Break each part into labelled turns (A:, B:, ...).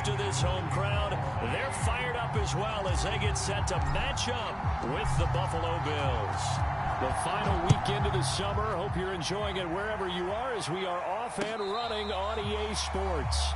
A: to this home crowd. They're fired up as well as they get set to match up with the Buffalo Bills. The final weekend of the summer. Hope you're enjoying it wherever you are as we are off and running on EA Sports.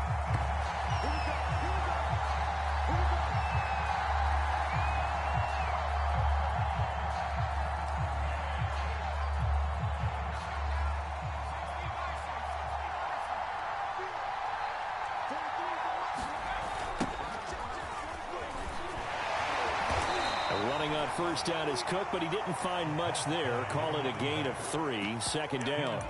A: Running on first down is Cook, but he didn't find much there. Call it a gain of 3, second down.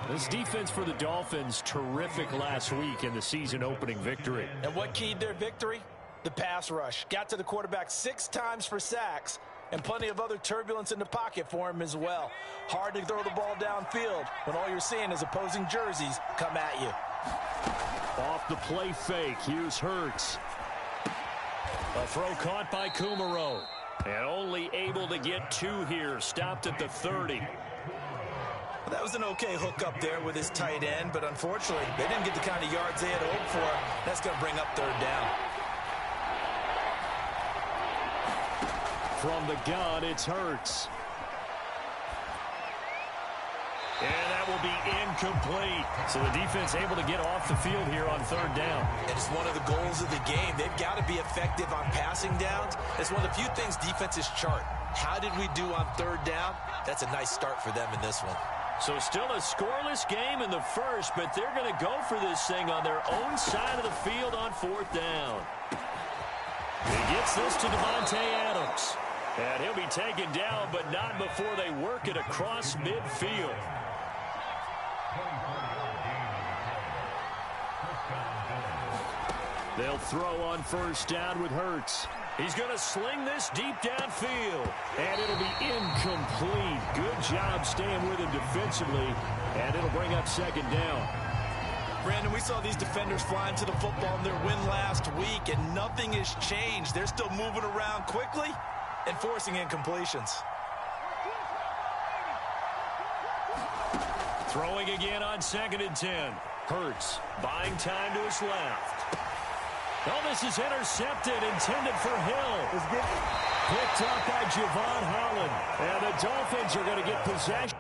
A: This defense for the Dolphins, terrific last week in the season-opening victory.
B: And what keyed their victory? The pass rush. Got to the quarterback 6 times for sacks, and plenty of other turbulence in the pocket for him as well. Hard to throw the ball downfield when all you're seeing is opposing jerseys come at you.
A: Off the play fake, here's Hurts. A throw caught by Kumaro. And only able to get 2 here. Stopped at the 30.
B: Well, that was an okay hook up there with his tight end, but unfortunately, they didn't get the kind of yards they had hoped for. That's going to bring up third down.
A: From the gun, it's Hurts. And that will be incomplete. So the defense able to get off the field here on third down.
B: And it's one of the goals of the game. They've got to be effective on passing downs. It's one of the few things defenses chart. How did we do on third down? That's a nice start for them in this one.
A: So still a scoreless game in the first, but they're going to go for this thing on their own side of the field on fourth down. He gets this to Devontae Adams. And he'll be taken down, but not before they work it across midfield. They'll throw on first down with Hurts. He's going to sling this deep downfield. And it'll be incomplete. Good job staying with him defensively. And it'll bring up second down.
B: Brandon, we saw these defenders flying to the football in their win last week, and nothing has changed. They're still moving around quickly and forcing incompletions.
A: Throwing again on 2nd and 10. Hurts buying time to his left. Oh, this is intercepted, intended for Hill. Picked up by Javon Holland. And the Dolphins are going to get possession.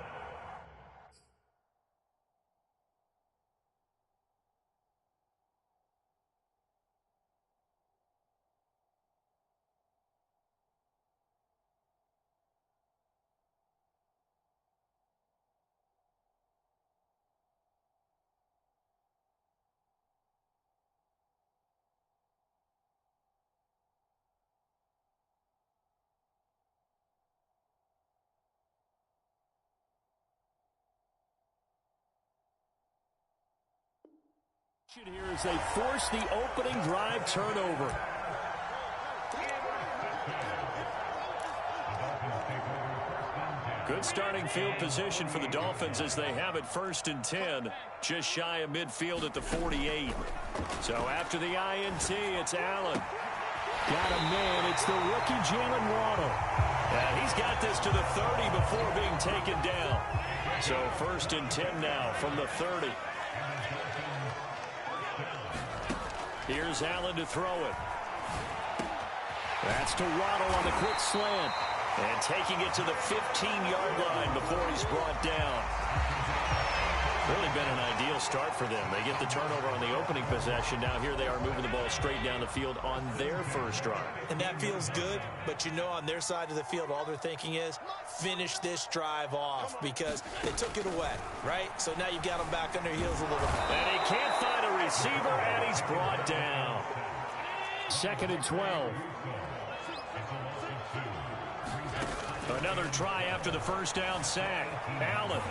A: Here as they force the opening drive turnover. Good starting field position for the Dolphins as they have it 1st and 10, just shy of midfield at the 48. So after the INT, it's Allen. Got a man. It's the rookie Jalen Waddle. And he's got this to the 30 before being taken down. So 1st and 10 now from the 30. Here's Allen to throw it. That's to Waddle on the quick slant. And taking it to the 15-yard line before he's brought down. Really been an ideal start for them. They get the turnover on the opening possession. Now here they are moving the ball straight down the field on their first drive.
B: And that feels good, but you know on their side of the field all they're thinking is finish this drive off because they took it away, right? So now you've got them back on their heels a little bit.
A: And he can't find a receiver, and he's brought down. 2nd and 12. Another try after the first down sack. Allen.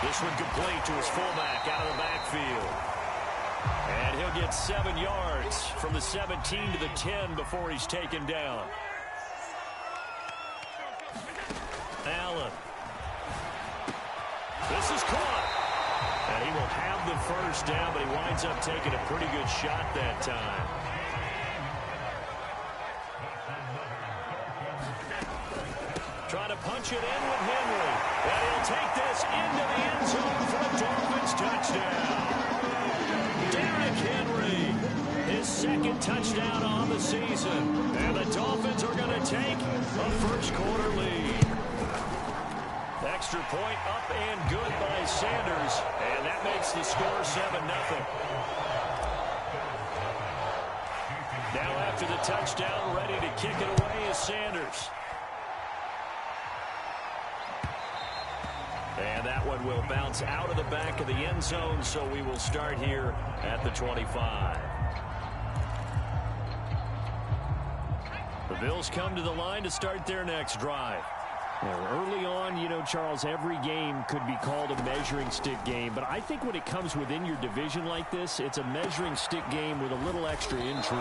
A: This one complete to his fullback out of the backfield. And he'll get 7 yards from the 17 to the 10 before he's taken down. Allen. This is caught. And he will have the first down, but he winds up taking a pretty good shot that time. Trying to punch it in with Henry. And he'll take this into the end zone for a Dolphins touchdown. Derrick Henry second touchdown on the season. And the Dolphins are going to take a first-quarter lead. Extra point up and good by Sanders. And that makes the score 7-0. Now after the touchdown, ready to kick it away is Sanders. And that one will bounce out of the back of the end zone, so we will start here at the 25. The Bills come to the line to start their next drive. Well, early on, you know, Charles, every game could be called a measuring stick game, but I think when it comes within your division like this, it's a measuring stick game with a little extra intrigue.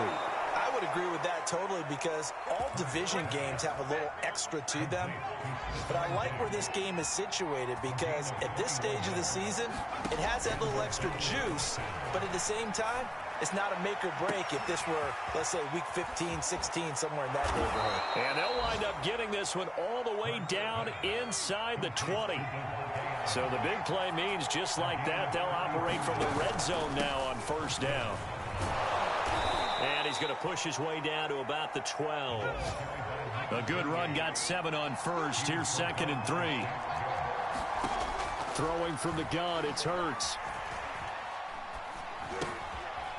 B: I would agree with that totally, because all division games have a little extra to them. But I like where this game is situated, because at this stage of the season, it has that little extra juice, but at the same time, it's not a make or break if this were, let's say, week 15, 16, somewhere in that neighborhood.
A: And they'll wind up getting this one all the way down inside the 20. So the big play means just like that, they'll operate from the red zone now on first down. And he's going to push his way down to about the 12. A good run, got 7 on first. Here's 2nd and 3. Throwing from the gun, it's Hurts.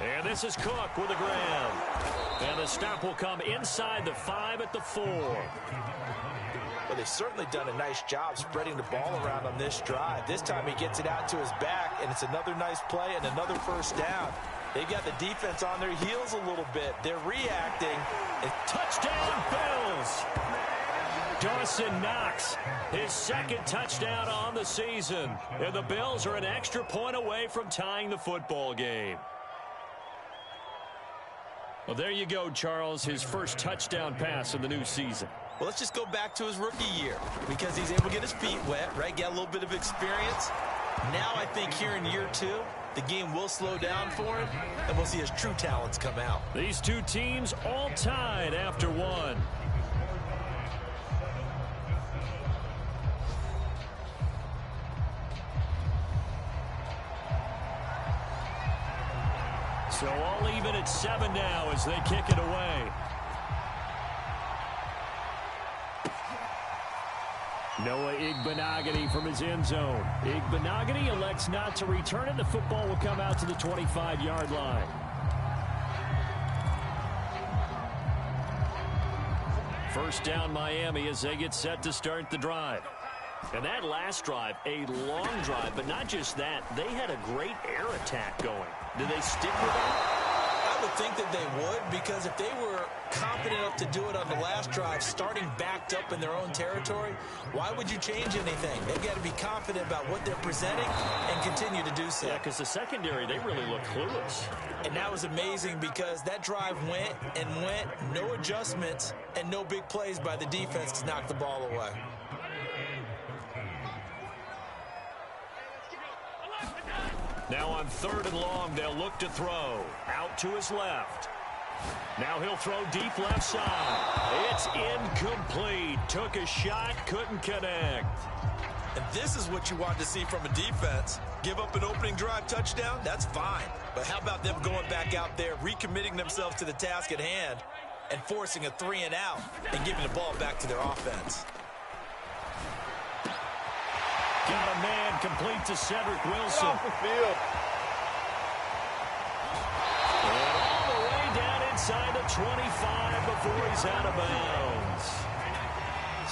A: And this is Cook with the grab. And the stop will come inside the 5 at the 4.
B: Well, they've certainly done a nice job spreading the ball around on this drive. This time he gets it out to his back, and it's another nice play and another first down. They've got the defense on their heels a little bit. They're reacting. And touchdown, Bills! Dawson Knox, his 2nd touchdown on the season. And the Bills are an extra point away from tying the football game. Well, there you go, Charles, his first touchdown pass in the new season. Well, let's just go back to his rookie year, because he's able to get his feet wet, right? Get a little bit of experience. Now I think here in year 2, the game will slow down for him, and we'll see his true talents come out.
A: These two teams all tied after 1. So all even at 7 now as they kick it away. Noah Igbenogany from his end zone. Igbenogany elects not to return it. The football will come out to the 25-yard line. First down Miami as they get set to start the drive. And that last drive, a long drive, but not just that, they had a great air attack going. Do they stick with that?
B: I would think that they would, because if they were confident enough to do it on the last drive, starting backed up in their own territory, why would you change anything? They've got to be confident about what they're presenting and continue to do so.
A: Yeah, because the secondary, they really look clueless.
B: And that was amazing, because that drive went and went, no adjustments, and no big plays by the defense to knock the ball away.
A: Now on 3rd and long, they'll look to throw. Out to his left. Now he'll throw deep left side. It's incomplete. Took a shot, couldn't connect.
B: And this is what you want to see from a defense. Give up an opening drive touchdown, that's fine. But how about them going back out there, recommitting themselves to the task at hand, and forcing a 3 and out, and giving the ball back to their offense.
A: Got a man complete to Cedric Wilson.
C: Off the field.
A: And all the way down inside the 25 before he's out of bounds.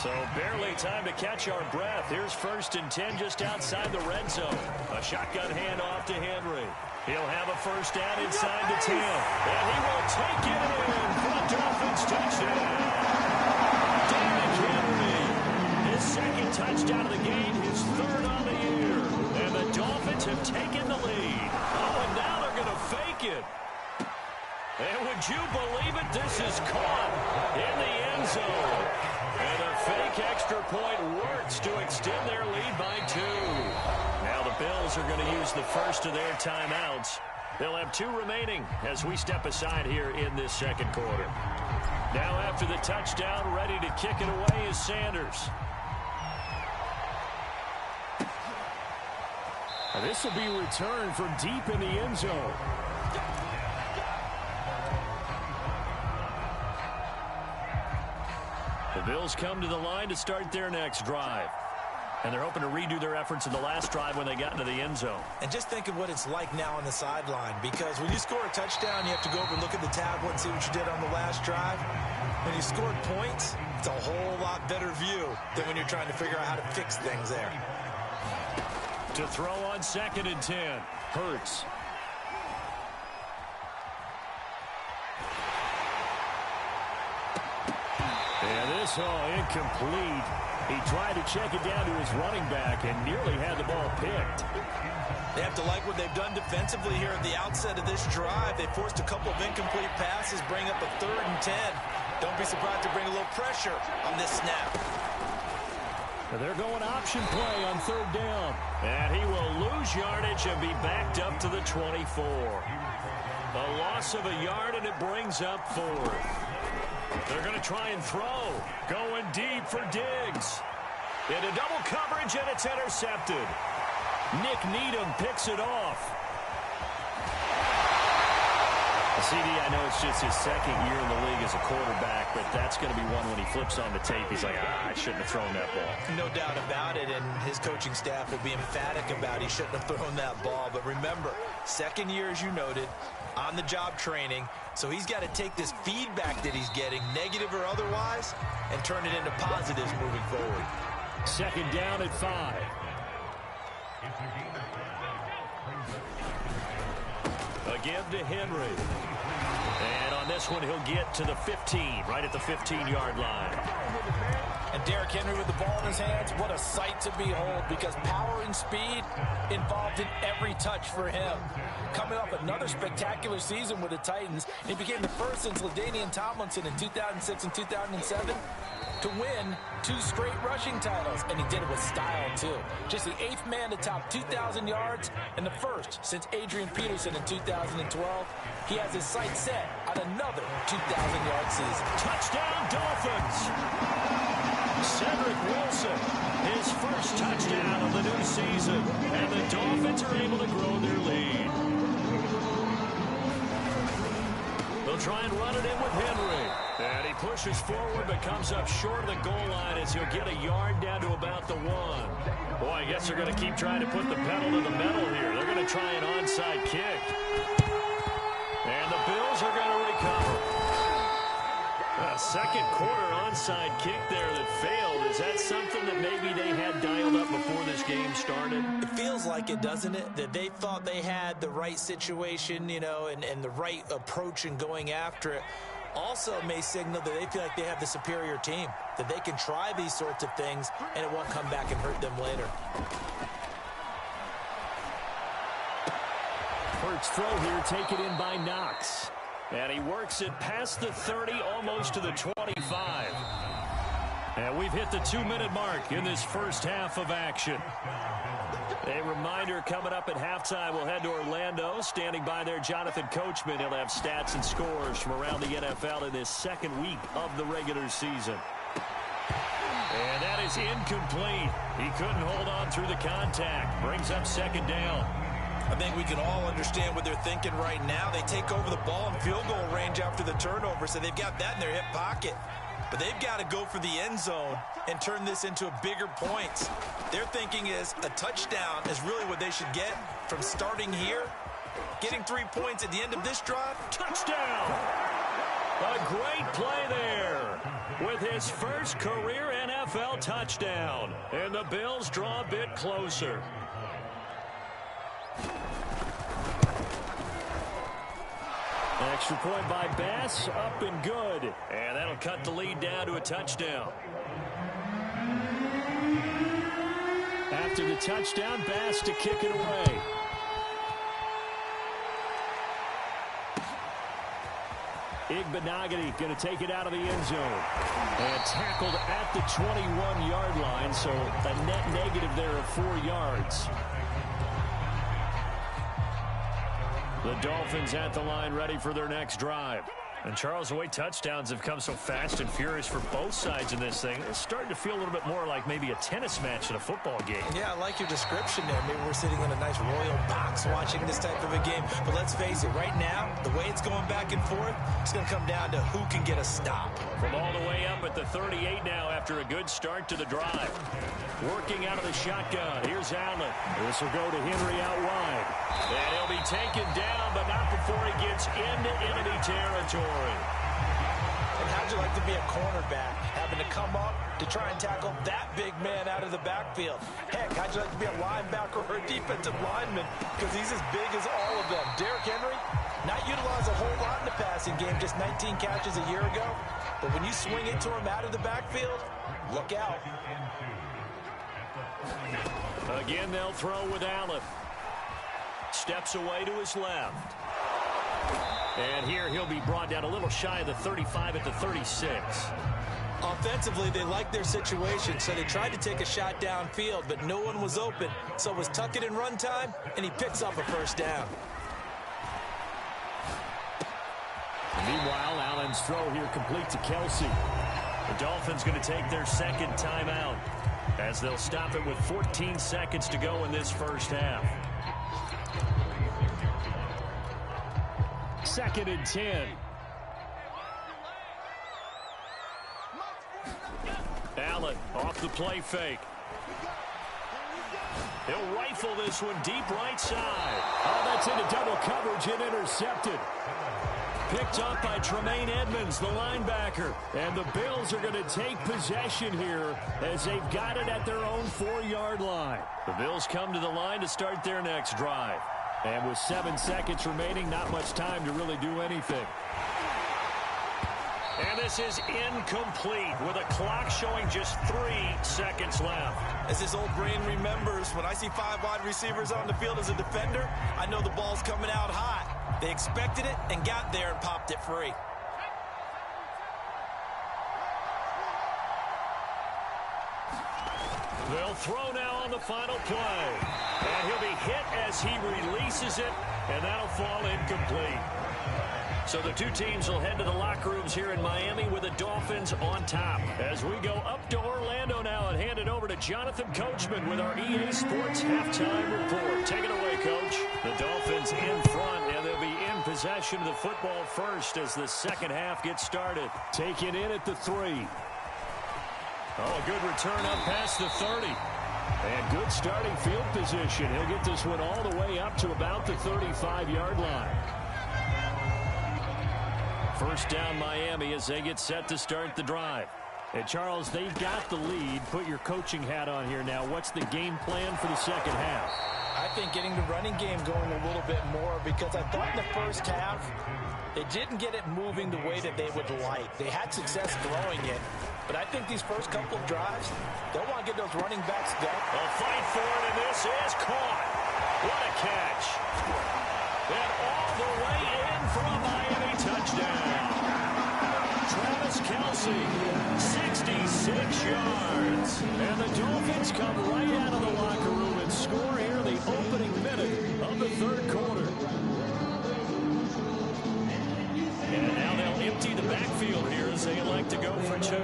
A: So barely time to catch our breath. Here's 1st and 10 just outside the red zone. A shotgun handoff to Henry. He'll have a first down inside the 10. And he will take it in for the Dolphins touchdown. David Henry, his 2nd touchdown of the game, his 3rd on the year. And the Dolphins have taken the lead. Oh, and now they're going to fake it. And would you believe it? This is caught in the end zone. And a fake extra point works to extend their lead by 2. Now the Bills are going to use the first of their timeouts. They'll have 2 remaining as we step aside here in this 2nd quarter. Now after the touchdown, ready to kick it away is Sanders. This will be returned from deep in the end zone. The Bills come to the line to start their next drive. And they're hoping to redo their efforts in the last drive when they got into the end zone.
B: And just think of what it's like now on the sideline, because when you score a touchdown, you have to go over and look at the tablet and see what you did on the last drive. When you scored points, it's a whole lot better view than when you're trying to figure out how to fix things there.
A: To throw on 2nd and 10, Hurts. And this, incomplete. He tried to check it down to his running back and nearly had the ball picked.
B: They have to like what they've done defensively here at the outset of this drive. They forced a couple of incomplete passes, bring up a 3rd and 10. Don't be surprised to bring a little pressure on this snap.
A: They're going option play on 3rd down. And he will lose yardage and be backed up to the 24. A loss of a yard, and it brings up 4th. They're going to try and throw. Going deep for Diggs. Into double coverage, and it's intercepted. Nick Needham picks it off. CD, I know it's just his 2nd year in the league as a quarterback, but that's going to be one when he flips on the tape. He's like, I shouldn't have thrown that ball.
B: No doubt about it, and his coaching staff will be emphatic about he shouldn't have thrown that ball. But remember, 2nd year, as you noted, on-the-job training, so he's got to take this feedback that he's getting, negative or otherwise, and turn it into positives moving forward.
A: 2nd down at 5. Again to Henry. And on this one, he'll get to the 15, right at the 15-yard line.
B: And Derrick Henry with the ball in his hands, what a sight to behold, because power and speed involved in every touch for him. Coming off another spectacular season with the Titans, he became the first since LaDainian Tomlinson in 2006 and 2007 to win 2 straight rushing titles, and he did it with style, too. Just the 8th man to top 2,000 yards, and the first since Adrian Peterson in 2012. He has his sights set on another 2,000-yard season.
A: Touchdown, Dolphins! Cedric Wilson, his first touchdown of the new season, and the Dolphins are able to grow their lead. They'll try and run it in with Henry. And he pushes forward but comes up short of the goal line as he'll get a yard down to about the 1. Boy, I guess they're going to keep trying to put the pedal to the metal here. They're going to try an onside kick. And the Bills are going to recover. A 2nd quarter onside kick there that failed. Is that something that maybe they had dialed up before this game started?
B: It feels like it, doesn't it? That they thought they had the right situation, you know, and the right approach in going after it. Also may signal that they feel like they have the superior team, that they can try these sorts of things and it won't come back and hurt them later.
A: Hurts throw here, taken in by Knox. And he works it past the 30, almost to the 25. And we've hit the 2-minute mark in this first half of action. A reminder coming up at halftime, we'll head to Orlando. Standing by there, Jonathan Coachman. He'll have stats and scores from around the NFL in this 2nd week of the regular season. And that is incomplete. He couldn't hold on through the contact. Brings up 2nd down.
B: I think we can all understand what they're thinking right now. They take over the ball in field goal range after the turnover, so they've got that in their hip pocket. But they've got to go for the end zone and turn this into a bigger points. Their thinking is a touchdown is really what they should get from starting here. Getting 3 points at the end of this drive.
A: Touchdown! A great play there with his first career NFL touchdown. And the Bills draw a bit closer. Extra point by Bass, up and good. And that'll cut the lead down to a touchdown. After the touchdown, Bass to kick it away. Igbenogany going to take it out of the end zone. And tackled at the 21-yard line, so a net negative there of 4 yards. The Dolphins at the line ready for their next drive. And, Charles, the way touchdowns have come so fast and furious for both sides in this thing, it's starting to feel a little bit more like maybe a tennis match in a football game.
B: Yeah, I like your description there. Maybe we're sitting in a nice royal box watching this type of a game. But let's face it, right now, the way it's going back and forth, it's going to come down to who can get a stop.
A: From all the way up at the 38 now after a good start to the drive. Working out of the shotgun. Here's Allen. This will go to Henry out wide. And he'll be taken down, but not before he gets into enemy territory.
B: And how'd you like to be a cornerback, having to come up to try and tackle that big man out of the backfield? Heck, how'd you like to be a linebacker or a defensive lineman? Because he's as big as all of them. Derrick Henry, not utilized a whole lot in the passing game, just 19 catches a year ago. But when you swing it to him out of the backfield, look out.
A: Again, they'll throw with Allen. Steps away to his left. And here he'll be brought down a little shy of the 35 at the 36.
B: Offensively, they liked their situation, so they tried to take a shot downfield, but no one was open. So it was tuck it in run time, and he picks up a first down.
A: Meanwhile, Allen's throw here complete to Kelsey. The Dolphins going to take their second timeout as they'll stop it with 14 seconds to go in this first half. 2nd and 10. Allen off the play fake. He'll rifle this one deep right side. Oh, that's into double coverage and intercepted. Picked up by Tremaine Edmonds, the linebacker. And the Bills are going to take possession here as they've got it at their own 4-yard line. The Bills come to the line to start their next drive. And with 7 seconds remaining, not much time to really do anything. And this is incomplete with a clock showing just 3 seconds left.
B: As this old brain remembers, when I see 5 wide receivers on the field as a defender, I know the ball's coming out hot. They expected it and got there and popped it free.
A: They'll throw now on the final play. And he'll be hit as he releases it, and that'll fall incomplete. So the two teams will head to the locker rooms here in Miami with the Dolphins on top. As we go up to Orlando now and hand it over to Jonathan Coachman with our EA Sports halftime report. Take it away, Coach. The Dolphins in front, and they'll be in possession of the football first as the second half gets started. Taken in at the 3. Oh, a good return up past the 30. And good starting field position. He'll get this one all the way up to about the 35-yard line. First down Miami as they get set to start the drive. And Charles, they've got the lead. Put your coaching hat on here now. What's the game plan for the second half?
B: I think getting the running game going a little bit more, because I thought in the first half they didn't get it moving the way that they would like. They had success throwing it, but I think these first couple of drives, they'll want to get those running backs going.
A: They'll fight for it, and this is caught. What a catch. And all the way in for a Miami touchdown. Travis Kelce, 66 yards. And the Dolphins come right out of the locker room and score here in the opening minute of the third quarter. And now they'll empty the backfield here as they elect to go for 2.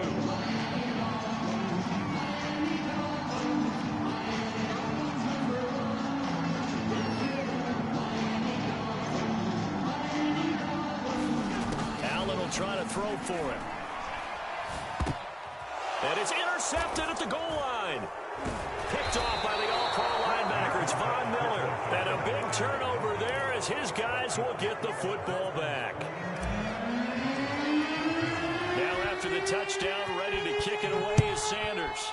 A: Try to throw for him. And it's intercepted at the goal line. Picked off by the all-pro linebacker. It's Von Miller. And a big turnover there as his guys will get the football back. Now after the touchdown, ready to kick it away is Sanders.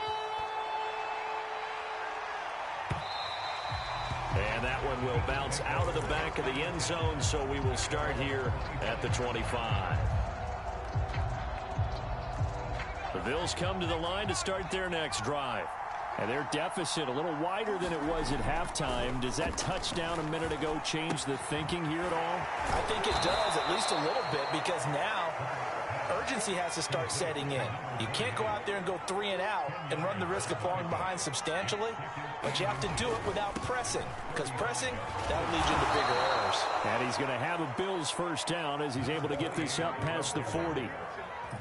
A: And that one will bounce out of the back of the end zone, so we will start here at the 25. The Bills come to the line to start their next drive. And their deficit a little wider than it was at halftime. Does that touchdown a minute ago change the thinking here at all?
B: I think it does, at least a little bit, because now urgency has to start setting in. You can't go out there and go 3 and out and run the risk of falling behind substantially, but you have to do it without pressing, because pressing, that'll lead you into bigger errors. players.
A: And he's going to have a Bills first down as he's able to get this up past the 40.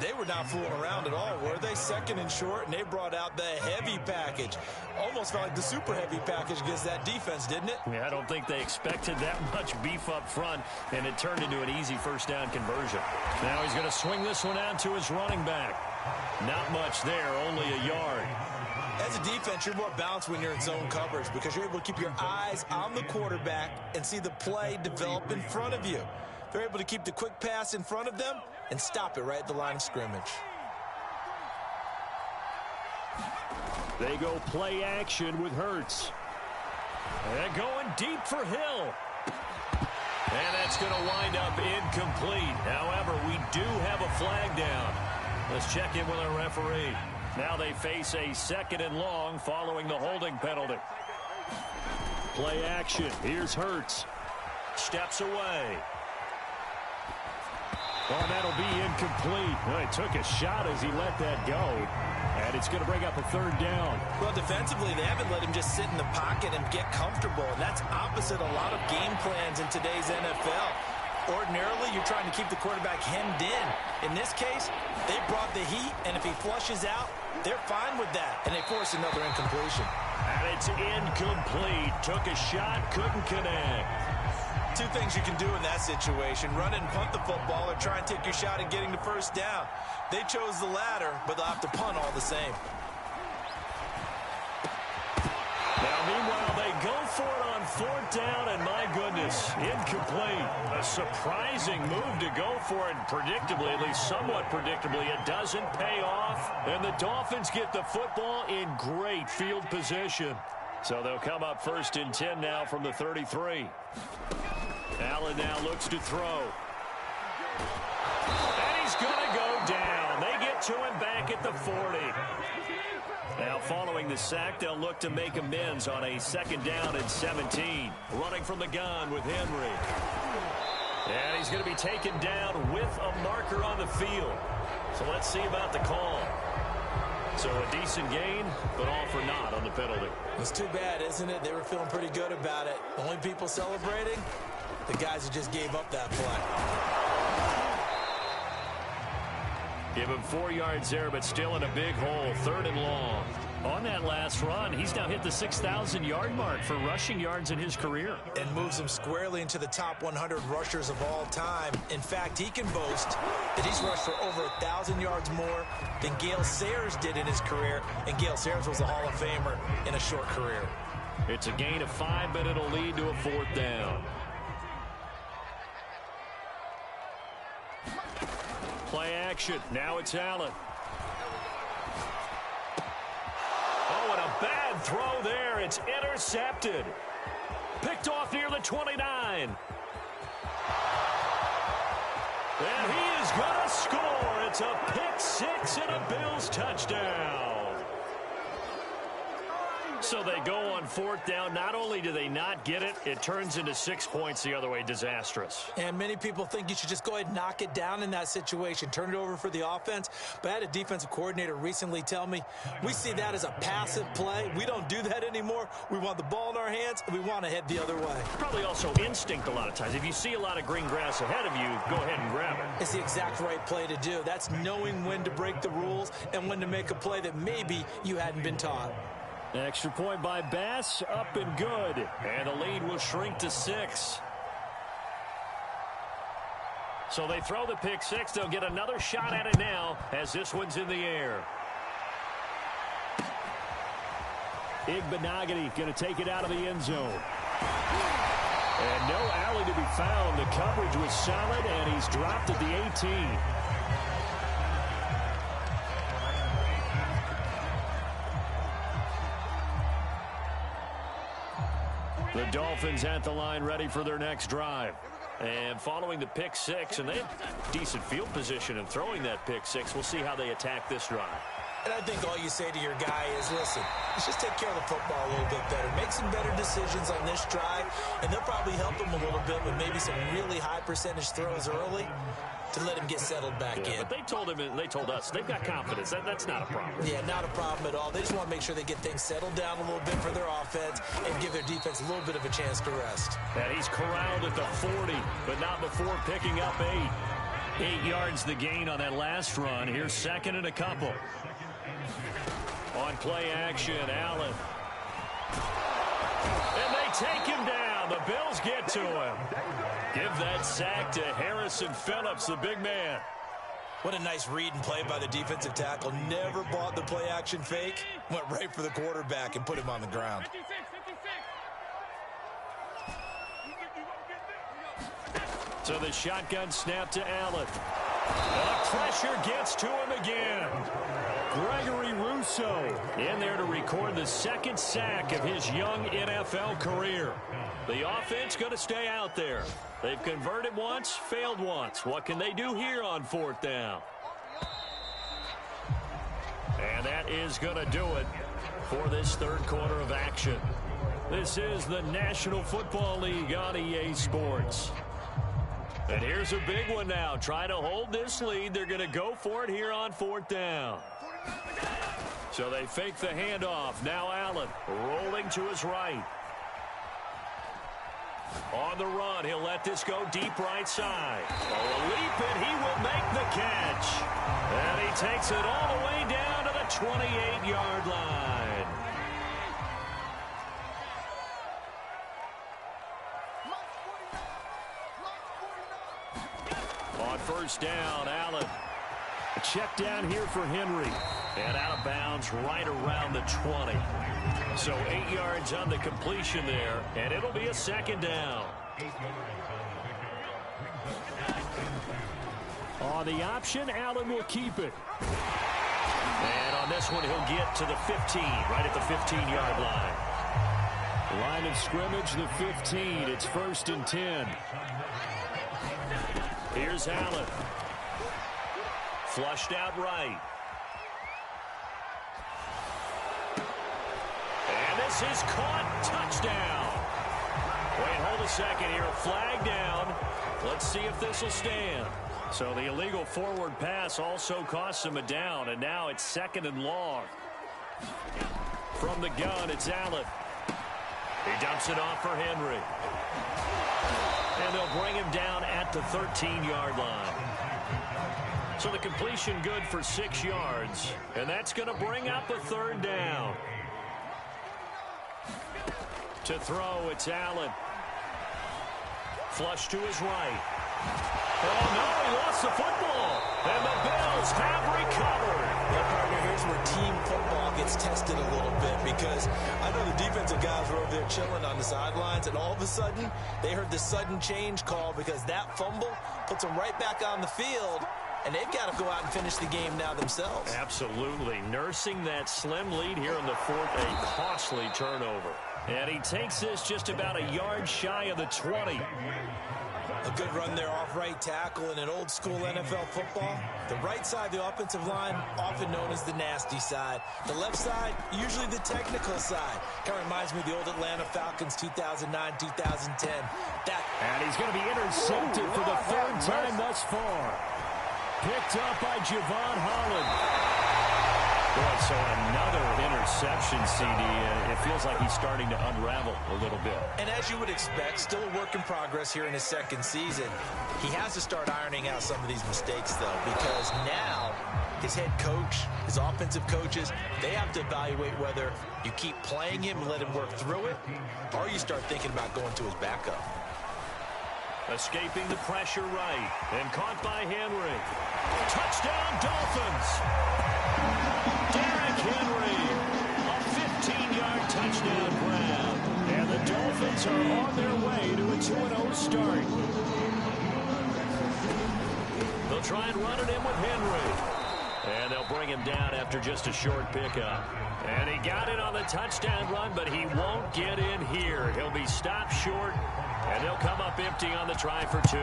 B: They were not fooling around at all, were they? Second and short, and they brought out the heavy package. Almost felt like the super heavy package against that defense, didn't it?
A: Yeah, I don't think they expected that much beef up front, and it turned into an easy first down conversion. Now he's going to swing this one out to his running back. Not much there, only a yard.
B: As a defense, you're more balanced when you're in zone coverage because you're able to keep your eyes on the quarterback and see the play develop in front of you. They're able to keep the quick pass in front of them and stop it right at the line of scrimmage.
A: They go play action with Hurts. And going deep for Hill. And that's going to wind up incomplete. However, we do have a flag down. Let's check in with our referee. Now they face a 2nd and long following the holding penalty. Play action. Here's Hurts. Steps away. Oh, that'll be incomplete. Well, he took a shot as he let that go. And it's going to bring up a 3rd down.
B: Well, defensively, they haven't let him just sit in the pocket and get comfortable. And that's opposite a lot of game plans in today's NFL. Ordinarily, you're trying to keep the quarterback hemmed in. In this case, they brought the heat, and if he flushes out, they're fine with that. And they force another incompletion.
A: And it's incomplete. Took a shot, couldn't connect.
B: Two things you can do in that situation: run and punt the football, or try and take your shot at getting the first down. They chose the latter, but they'll have to punt all the same.
A: Now, meanwhile, they go for it on 4th down, and my goodness, incomplete. A surprising move to go for it, and predictably, at least somewhat predictably, it doesn't pay off. And the Dolphins get the football in great field position. So they'll come up 1st and 10 now from the 33. Allen now looks to throw. And he's going to go down. They get to him back at the 40. Now following the sack, they'll look to make amends on a 2nd down and 17. Running from the gun with Henry. And he's going to be taken down with a marker on the field. So let's see about the call. So a decent gain, but all for naught on the penalty.
B: It's too bad, isn't it? They were feeling pretty good about it. The only people celebrating, the guys who just gave up that play.
A: Give him 4 yards there, but still in a big hole. 3rd and long. On that last run, he's now hit the 6,000-yard mark for rushing yards in his career.
B: And moves him squarely into the top 100 rushers of all time. In fact, he can boast that he's rushed for over 1,000 yards more than Gale Sayers did in his career. And Gale Sayers was a Hall of Famer in a short career.
A: It's a gain of 5, but it'll lead to a 4th down. Play action. Now it's Allen. Oh, and a bad throw there. It's intercepted. Picked off near the 29. And he is going to score. It's a pick 6 and a Bills touchdown. So they go on 4th down. Not only do they not get it, it turns into 6 points the other way. Disastrous.
B: And many people think you should just go ahead and knock it down in that situation. Turn it over for the offense. But I had a defensive coordinator recently tell me, we see that as a passive play. We don't do that anymore. We want the ball in our hands, and we want to head the other way.
A: Probably also instinct a lot of times. If you see a lot of green grass ahead of you, go ahead and grab it.
B: It's the exact right play to do. That's knowing when to break the rules and when to make a play that maybe you hadn't been taught.
A: Extra point by Bass, up and good. And the lead will shrink to 6. So they throw the pick 6. They'll get another shot at it now as this one's in the air. Igbenogany going to take it out of the end zone. And no alley to be found. The coverage was solid, and he's dropped at the 18. The Dolphins at the line ready for their next drive. And following the pick 6, and they have decent field position in throwing that pick 6. We'll see how they attack this drive.
B: And I think all you say to your guy is, listen, let's just take care of the football a little bit better. Make some better decisions on this drive, and they'll probably help him a little bit with maybe some really high percentage throws early to let him get settled back in.
A: But they told him, they told us, they've got confidence. That's not a problem.
B: Yeah, not a problem at all. They just want to make sure they get things settled down a little bit for their offense and give their defense a little bit of a chance to rest.
A: And he's corralled at the 40, but not before picking up 8. 8 yards the gain on that last run. Here's second and a couple. On play action, Allen. And they take him down. The Bills get to him. Give that sack to Harrison Phillips, the big man.
B: What a nice read and play by the defensive tackle. Never bought the play action fake. Went right for the quarterback and put him on the ground.
A: So the shotgun snap to Allen. The pressure gets to him again. Gregory Rousseau in there to record the second sack of his young NFL career. The offense going to stay out there. They've converted once, failed once. What can they do here on 4th down? And that is going to do it for this third quarter of action. This is the National Football League on EA Sports. And here's a big one now. Trying to hold this lead. They're going to go for it here on 4th down. So they fake the handoff. Now Allen rolling to his right. On the run, he'll let this go deep right side. A leap, and he will make the catch. And he takes it all the way down to the 28-yard line. On first down, Allen. A check down here for Henry. And out of bounds right around the 20. So 8 yards on the completion there. And it'll be a second down. On the option, Allen will keep it. And on this one, he'll get to the 15, right at the 15-yard line. Line of scrimmage, the 15. It's 1st and 10. Here's Allen. Flushed out right. And this is caught. Touchdown. Wait, hold a second here. Flag down. Let's see if this will stand. So the illegal forward pass also costs him a down, and now it's 2nd and long. From the gun, it's Allen. He dumps it off for Henry. And they'll bring him down at the 13-yard line. So the completion good for 6 yards. And that's going to bring up a 3rd down. To throw, it's Allen. Flush to his right. Oh, no, he lost the football. And the Bills have recovered.
B: Yeah, partner, here's where team football gets tested a little bit, because I know the defensive guys were over there chilling on the sidelines, and all of a sudden, they heard the sudden change call because that fumble puts them right back on the field, and they've got to go out and finish the game now themselves.
A: Absolutely. Nursing that slim lead here in the 4th, a costly turnover. And he takes this just about a yard shy of the 20.
B: A good run there off right tackle in an old school NFL football. The right side, the offensive line, often known as the nasty side. The left side, usually the technical side. Kind of reminds me of the old Atlanta Falcons 2009-2010.
A: And he's going to be intercepted for the 3rd time thus far. Picked up by Javon Holland. Boy, so another interception, CD. It feels like he's starting to unravel a little bit.
B: And as you would expect, still a work in progress here in his 2nd season. He has to start ironing out some of these mistakes, though, because now his head coach, his offensive coaches, they have to evaluate whether you keep playing him and let him work through it, or you start thinking about going to his backup.
A: Escaping the pressure right, and caught by Henry. Touchdown, Dolphins! Derrick Henry, a 15-yard touchdown grab. And the Dolphins are on their way to a 2-0 start. They'll try and run it in with Henry. And they'll bring him down after just a short pickup. And he got it on the touchdown run, but he won't get in here. He'll be stopped short, and they'll come up empty on the try for 2.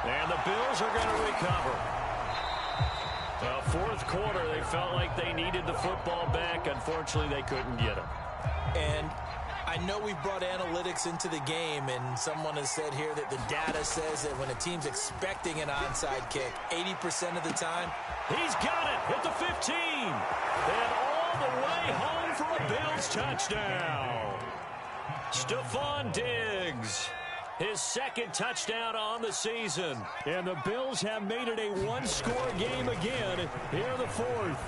A: And the Bills are going to recover. Well, fourth quarter, they felt like they needed the football back. Unfortunately, they couldn't get him.
B: And I know we've brought analytics into the game, and someone has said here that the data says that when a team's expecting an onside kick, 80% of the time,
A: he's got it at the 15. And all the way home for a Bills touchdown. Stephon Diggs, his second touchdown on the season. And the Bills have made it a one-score game again here in the fourth.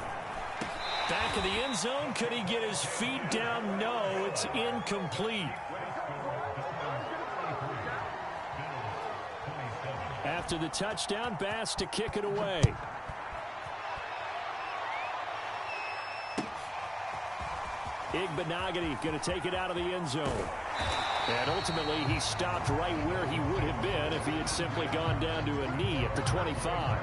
A: Back in the end zone, could he get his feet down? No, it's incomplete. After the touchdown, Bass to kick it away. Igbenogany going to take it out of the end zone. And ultimately, he stopped right where he would have been if he had simply gone down to a knee at the 25.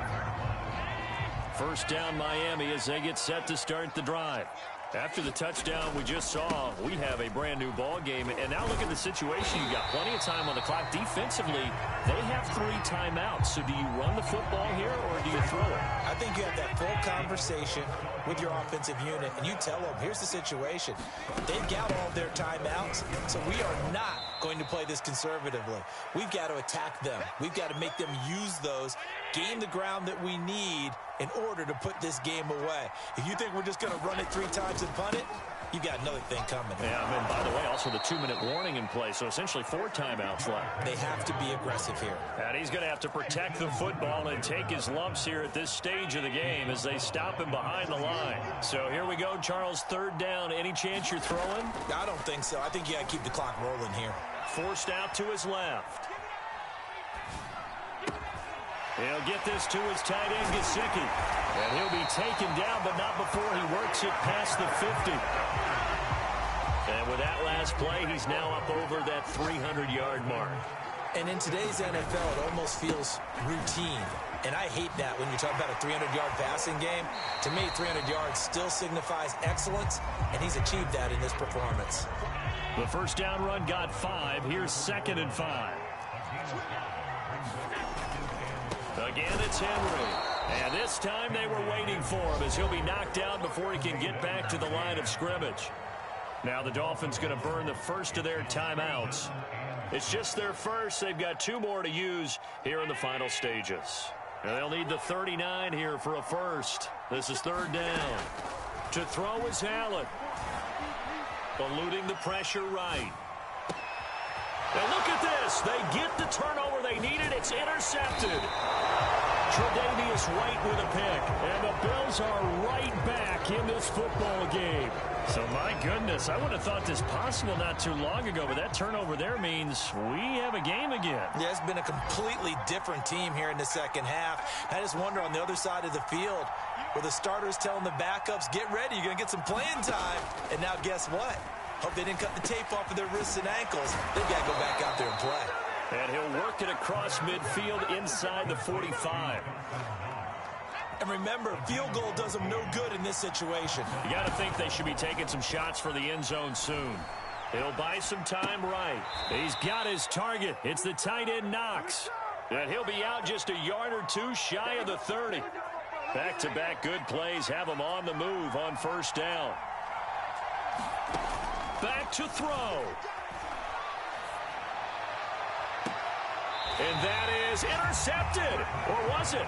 A: First down, Miami, as they get set to start the drive. After the touchdown we just saw, we have a brand new ball game. And now look at the situation. You got plenty of time on the clock. Defensively, they have 3 timeouts. So do you run the football here or do you throw it?
B: I think you have that full conversation with your offensive unit, and you tell them, here's the situation. They've got all their timeouts, so we are not going to play this conservatively. We've got to attack them. We've got to make them use those, gain the ground that we need in order to put this game away. If you think we're just going to run it 3 times and punt it, you got another thing coming.
A: Yeah, I mean, by the way, also the 2-minute warning in play, so essentially 4 timeouts left.
B: They have to be aggressive here.
A: And he's going to have to protect the football and take his lumps here at this stage of the game as they stop him behind the line. So here we go, Charles, third down. Any chance you're throwing?
B: I don't think so. I think you got to keep the clock rolling here.
A: Forced out to his left. He'll get this to his tight end, Gesicki. And he'll be taken down, but not before he works it past the 50. And with that last play, he's now up over that 300-yard mark.
B: And in today's NFL, it almost feels routine. And I hate that when you talk about a 300-yard passing game. To me, 300 yards still signifies excellence, and he's achieved that in this performance.
A: The first down run got 5. Here's 2nd and 5. Again, it's Henry. And this time they were waiting for him as he'll be knocked down before he can get back to the line of scrimmage. Now the Dolphins going to burn the first of their timeouts. It's just their first. They've got 2 more to use here in the final stages. And they'll need the 39 here for a first. This is 3rd down. To throw is Allen. Eluding the pressure right. And look at this. They get the turnover they needed. It's intercepted. Tre'Davious White with a pick. And the Bills are right back in this football game. So, my goodness, I would have thought this possible not too long ago, but that turnover there means we have a game again.
B: Yeah, it's been a completely different team here in the second half. I just wonder on the other side of the field where the starters telling the backups, get ready, you're going to get some playing time. And now guess what? Hope they didn't cut the tape off of their wrists and ankles. They've got to go back out there and play.
A: And he'll work it across midfield inside the 45.
B: And remember, field goal does them no good in this situation.
A: You got to think they should be taking some shots for the end zone soon. He'll buy some time right. He's got his target. It's the tight end Knox. And he'll be out just a yard or 2 shy of the 30. Back-to-back good plays have him on the move on first down. Back to throw. And that is intercepted. Or was it?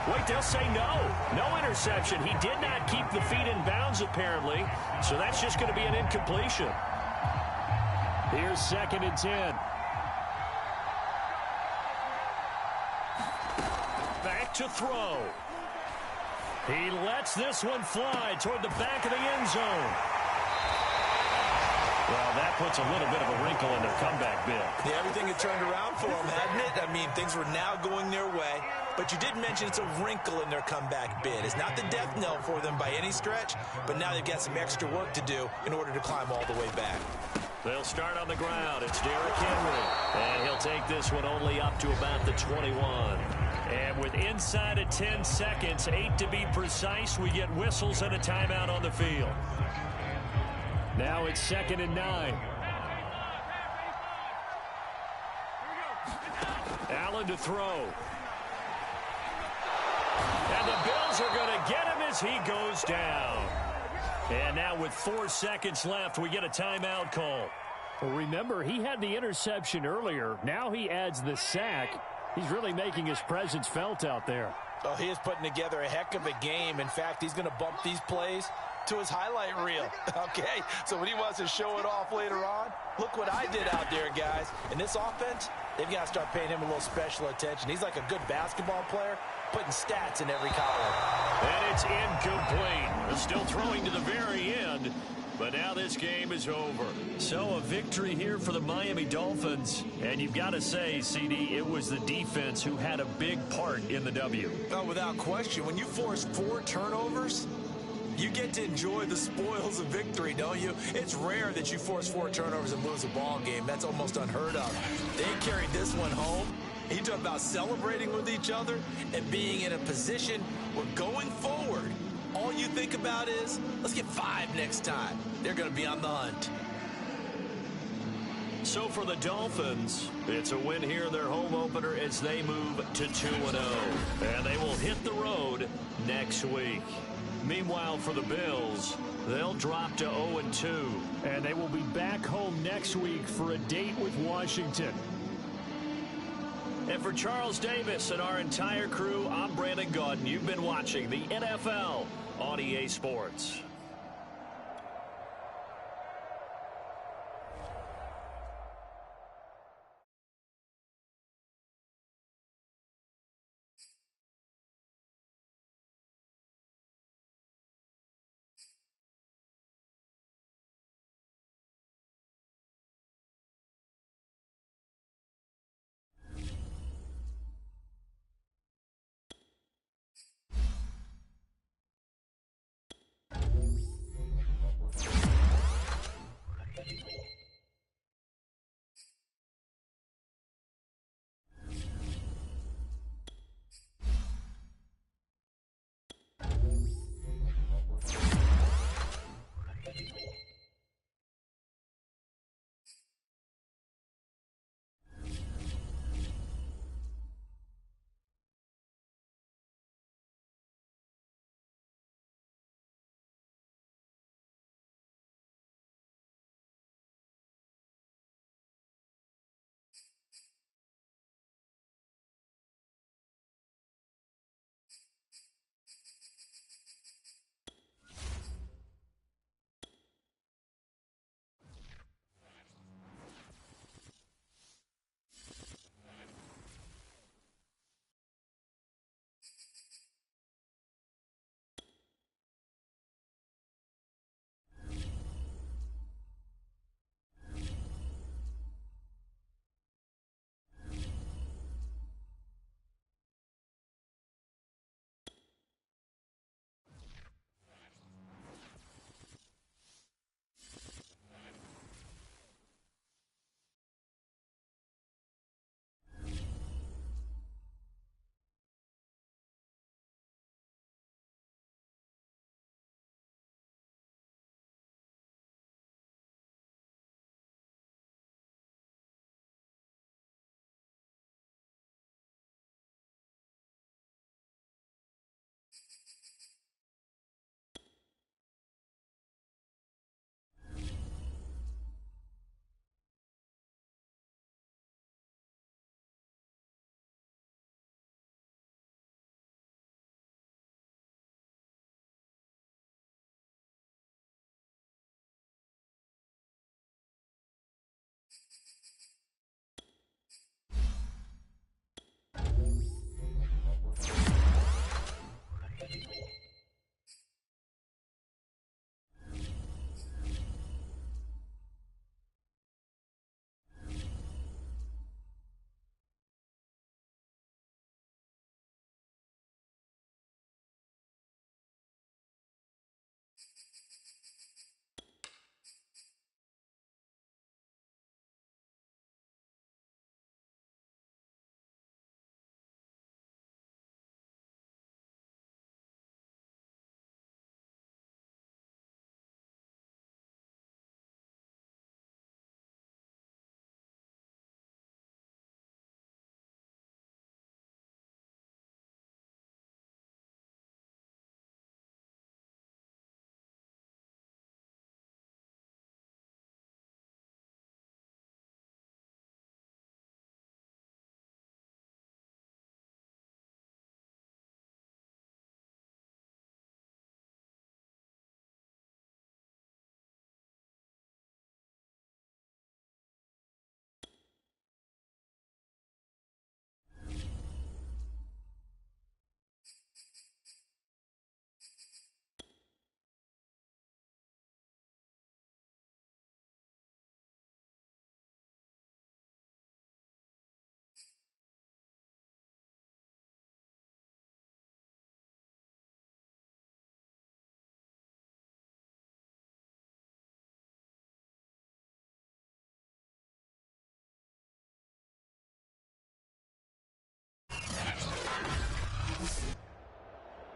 A: Wait, they'll say no. No interception. He did not keep the feet in bounds, apparently. So that's just going to be an incompletion. Here's 2nd and 10. Back to throw. He lets this one fly toward the back of the end zone. Well, that puts a little bit of a wrinkle in their comeback bid.
B: Yeah, everything had turned around for them, hadn't it? I mean, things were now going their way. But you did mention it's a wrinkle in their comeback bid. It's not the death knell for them by any stretch, but now they've got some extra work to do in order to climb all the way back.
A: They'll start on the ground. It's Derrick Henry. And he'll take this one only up to about the 21. And with inside of 10 seconds, 8 to be precise, we get whistles and a timeout on the field. Now it's 2nd and 9. Allen to throw. And the Bills are going to get him as he goes down. And now with 4 seconds left, we get a timeout call.
C: Well, remember, he had the interception earlier. Now he adds the sack. He's really making his presence felt out there.
B: Oh, he is putting together a heck of a game. In fact, he's going to bump these plays to his highlight reel. Okay, so when he wants to show it off later on, look what I did out there, guys. In this offense, they've got to start paying him a little special attention. He's like a good basketball player, putting stats in every column.
A: And it's incomplete. They're still throwing to the very end. But now this game is over. So a victory here for the Miami Dolphins. And you've got to say, CD, it was the defense who had a big part in the W.
B: Oh, without question. When you force 4 turnovers, you get to enjoy the spoils of victory, don't you? It's rare that you force 4 turnovers and lose a ball game. That's almost unheard of. They carried this one home. You talk about celebrating with each other and being in a position where going forward, all you think about is, let's get 5 next time. They're going to be on the hunt.
A: So for the Dolphins, it's a win here in their home opener as they move to 2-0. And they will hit the road next week. Meanwhile, for the Bills, they'll drop to 0-2.
C: And they will be back home next week for a date with Washington.
A: And for Charles Davis and our entire crew, I'm Brandon Gaudin. You've been watching the NFL on EA Sports.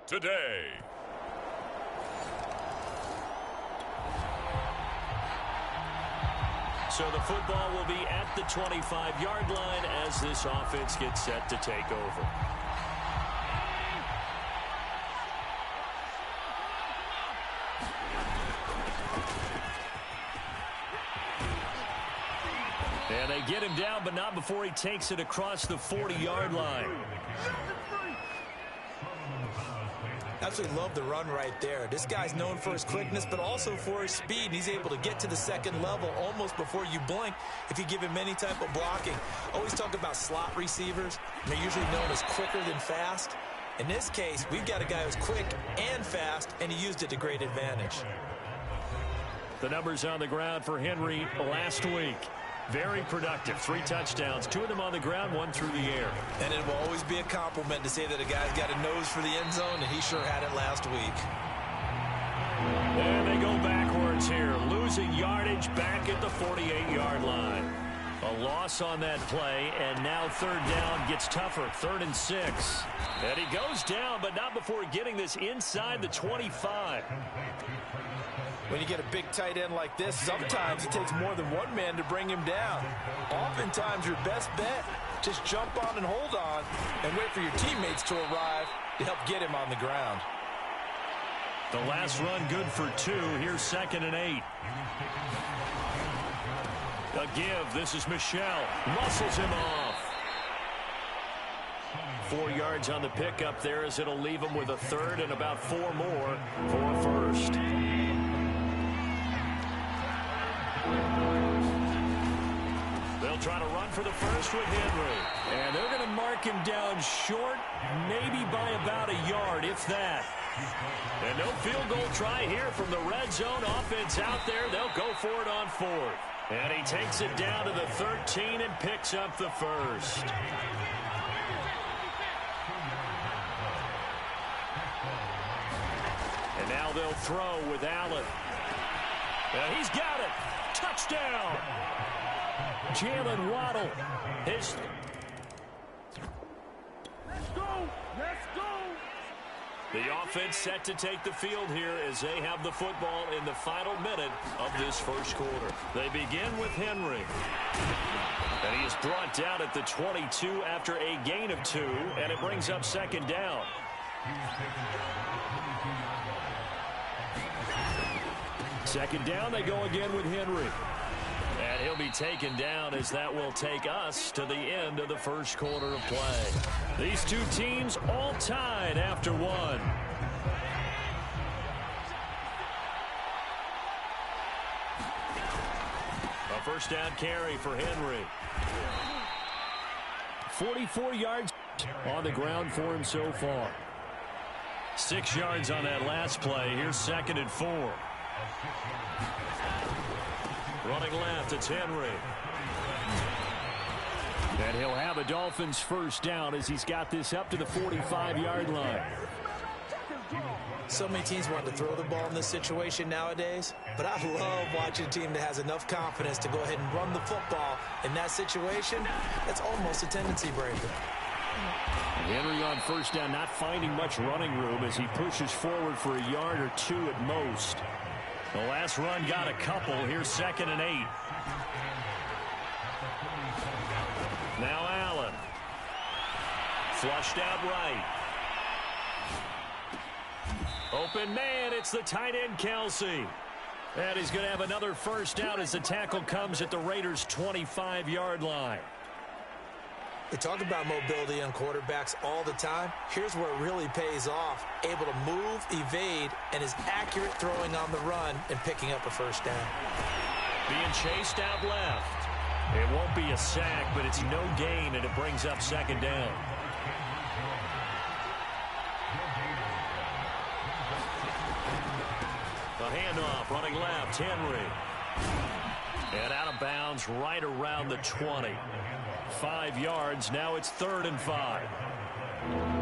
D: today.
A: So the football will be at the 25-yard line as this offense gets set to take over. And they get him down, but not before he takes it across the 40-yard line.
B: Absolutely love the run right there. This guy's known for his quickness, but also for his speed. He's able to get to the second level almost before you blink if you give him any type of blocking. Always talk about slot receivers. They're usually known as quicker than fast. In this case, we've got a guy who's quick and fast, and he used it to great advantage.
A: The numbers on the ground for Henry last week. Very productive. 3 touchdowns, 2 of them on the ground, 1 through the air.
B: And it will always be a compliment to say that a guy's got a nose for the end zone, and he sure had it last week.
A: And they go backwards here, losing yardage back at the 48-yard line. A loss on that play, and now third down gets tougher, 3rd and 6. And he goes down, but not before getting this inside the 25.
B: When you get a big tight end like this, sometimes it takes more than one man to bring him down. Oftentimes, your best bet, just jump on and hold on and wait for your teammates to arrive to help get him on the ground.
A: The last run good for 2. Here's 2nd and 8. A give. This is Michel. Muscles him off. 4 yards on the pickup there as it'll leave him with a 3rd and about 4 more for a 1st. They'll try to run for the 1st with Henry. And they're going to mark him down short, maybe by about a yard, if that. And no field goal try here from the red zone. Offense out there. They'll go for it on 4th. And he takes it down to the 13 and picks up the 1st. And now they'll throw with Allen. And he's got it. Touchdown. Jalen Waddle. Let's go. Let's go. The offense set to take the field here as they have the football in the final minute of this 1st quarter. They begin with Henry. And he is brought down at the 22 after a gain of 2, and it brings up 2nd down. Second down, they go again with Henry. And he'll be taken down as that will take us to the end of the 1st quarter of play. These 2 teams all tied after 1. A 1st down carry for Henry. 44 yards on the ground for him so far. 6 yards on that last play. Here's 2nd and 4. Running left, it's Henry. And he'll have a Dolphins 1st down as he's got this up to the 45-yard line.
B: So many teams want to throw the ball in this situation nowadays, but I love watching a team that has enough confidence to go ahead and run the football. In that situation, that's almost a tendency breaker.
A: Henry on 1st down, not finding much running room as he pushes forward for a yard or 2 at most. The last run got a couple. Here's 2nd and 8. Now Allen. Flushed out right. Open man, it's the tight end Kelsey. And he's going to have another 1st down as the tackle comes at the Raiders' 25-yard line.
B: They talk about mobility on quarterbacks all the time. Here's where it really pays off. Able to move, evade, and is accurate throwing on the run and picking up a 1st down.
A: Being chased out left. It won't be a sack, but it's no gain, and it brings up 2nd down. A handoff, running left, Henry. And out of bounds right around the 20. 5 yards, now it's 3rd and 5.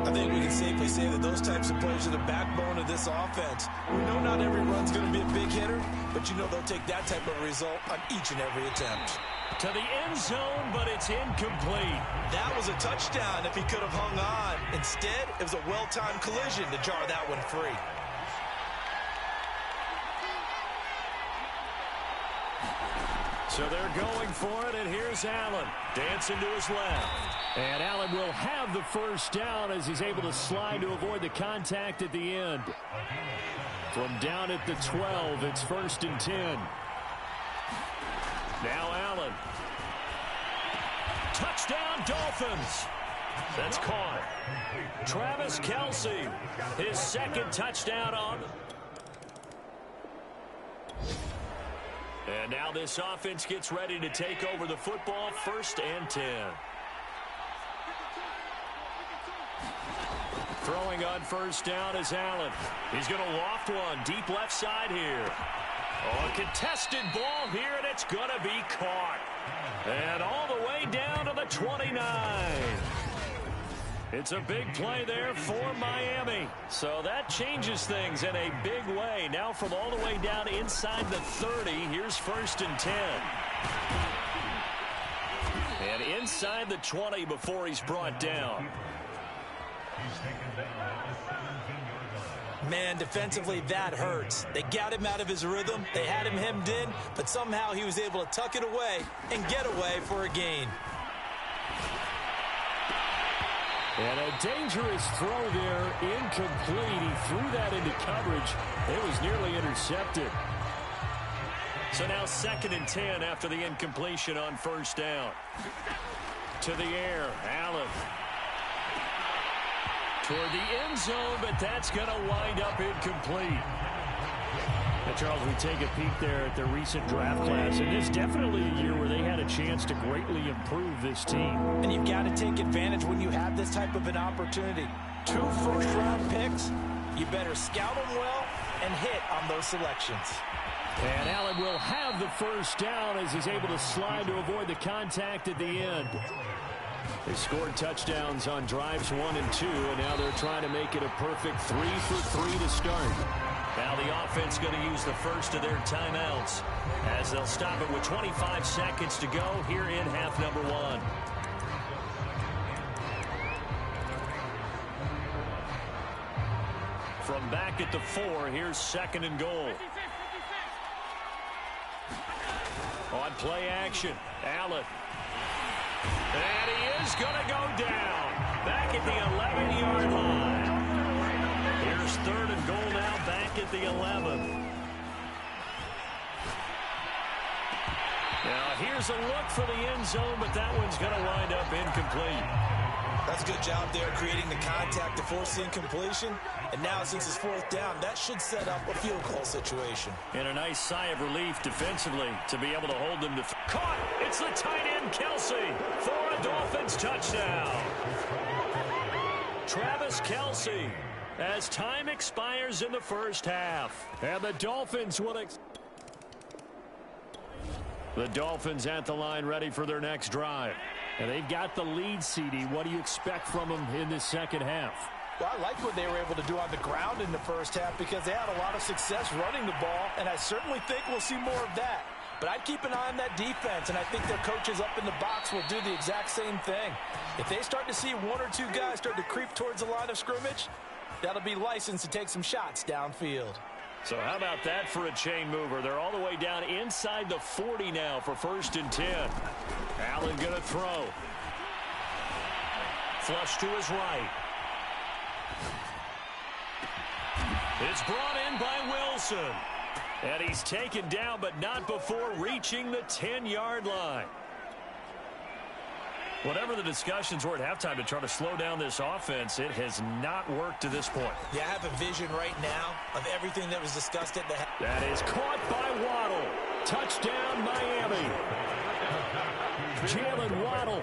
B: I think we can safely say that those types of plays are the backbone of this offense. We know not every run's going to be a big hitter, but you know they'll take that type of result on each and every attempt.
A: To the end zone, but it's incomplete.
B: That was a touchdown if he could have hung on. Instead, it was a well-timed collision to jar that one free.
A: So they're going for it, and here's Allen dancing to his left.
C: And Allen will have the first down as he's able to slide to avoid the contact at the end. From down at the 12, it's 1st and 10.
A: Now Allen. Touchdown, Dolphins. That's caught. Travis Kelce, his second touchdown on. And now this offense gets ready to take over the football, 1st and 10. Throwing on 1st down is Allen. He's going to loft one deep left side here. Oh, a contested ball here, and it's going to be caught. And all the way down to the 29. It's a big play there for Miami. So that changes things in a big way. Now from all the way down inside the 30, here's 1st and 10. And inside the 20 before he's brought down.
B: Man, defensively, that hurts. They got him out of his rhythm. They had him hemmed in, but somehow he was able to tuck it away and get away for a gain.
C: And a dangerous throw there, incomplete. He threw that into coverage. It was nearly intercepted.
A: So now 2nd and 10 after the incompletion on 1st down. To the air, Allen. Toward the end zone, but that's going to wind up incomplete.
C: And Charles, we take a peek there at the recent draft class, and it's definitely a year where they had a chance to greatly improve this team.
B: And you've got to take advantage when you have this type of an opportunity. 2 first-round picks, you better scout them well and hit on those selections.
C: And Allen will have the first down as he's able to slide to avoid the contact at the end. They scored touchdowns on drives 1 and 2, and now they're trying to make it a perfect 3 for 3 to start.
A: Now the offense going to use the first of their timeouts as they'll stop it with 25 seconds to go here in half number 1. From back at the 4, here's 2nd and goal. On play action, Allen. And he is going to go down. Back at the 11-yard line. Here's 3rd and goal now, back at the 11. Now here's a look for the end zone, but that one's going to wind up incomplete.
B: That's a good job there creating the contact to force the incompletion. And now since it's 4th down, that should set up a field goal situation.
A: And a nice sigh of relief defensively to be able to hold them to... Caught! It's the tight end, Kelce, for a Dolphins touchdown. Travis Kelce, as time expires in the first half. And the Dolphins will... The Dolphins at the line ready for their next drive.
C: And they've got the lead, CD. What do you expect from them in this second half?
B: Well, I like what they were able to do on the ground in the first half because they had a lot of success running the ball, and I certainly think we'll see more of that. But I'd keep an eye on that defense, and I think their coaches up in the box will do the exact same thing. If they start to see 1 or 2 guys start to creep towards the line of scrimmage, that'll be licensed to take some shots downfield.
A: So how about that for a chain mover? They're all the way down inside the 40 now for 1st and 10. Allen going to throw. Flush to his right. It's brought in by Wilson. And he's taken down, but not before reaching the 10-yard line. Whatever the discussions were at halftime to try to slow down this offense, it has not worked to this point.
B: Yeah, I have a vision right now of everything that was discussed at the half.
A: That is caught by Waddle. Touchdown, Miami. Jalen Waddle.